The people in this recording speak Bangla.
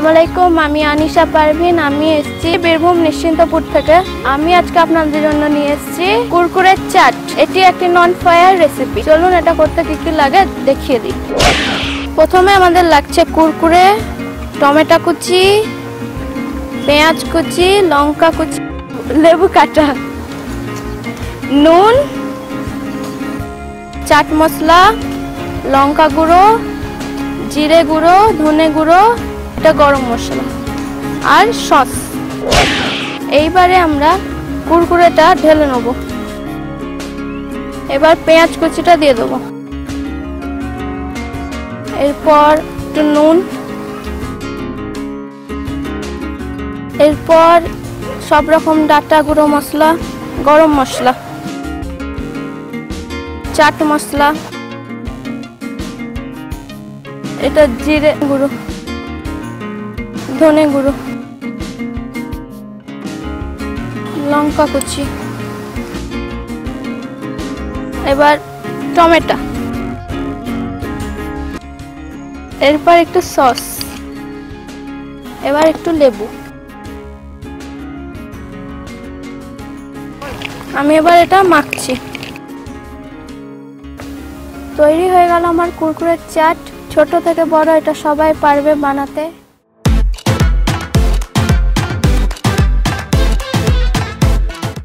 আসসালামু আলাইকুম, আমি আনিশা পারভিন। আমি এসেছি বীরভূম নিশ্চিন্তপুর থেকে। আমি আজকে আপনাদের জন্য নিয়ে এসেছি কুরকুরের চাট। এটি একটি নন ফায়ার রেসিপি। চলুন এটা করতে কি কি লাগে দেখিয়ে দিই। প্রথমে আমাদের লাগছে কুরকুরে, টমেটো কুচি, পেঁয়াজ কুচি, লঙ্কা কুচি, লেবু কাটা, নুন, চাট মশলা, লঙ্কা গুঁড়ো, জিরে গুঁড়ো, ধনে গুঁড়ো, এটা গরম মশলা আর সস। এইবারে আমরা কুরকুরেটা ঢেলে নেব। এবার পেঁয়াজ কুচিটা দিয়ে দেবো। এরপর একটু নুন, এরপর সব রকম ডাটা গুঁড়ো মশলা, গরম মশলা, চাট মশলা, এটা জিরে গুঁড়ো, ধনে গুঁড়ো, লঙ্কা কুচি, এবার টমেটো, এরপর একটু সস, এবার একটু লেবু। আমি এবার এটা মাখছি। তৈরি হয়ে গেল আমার কুরকুরের চাট। ছোট থেকে বড় এটা সবাই পারবে বানাতে।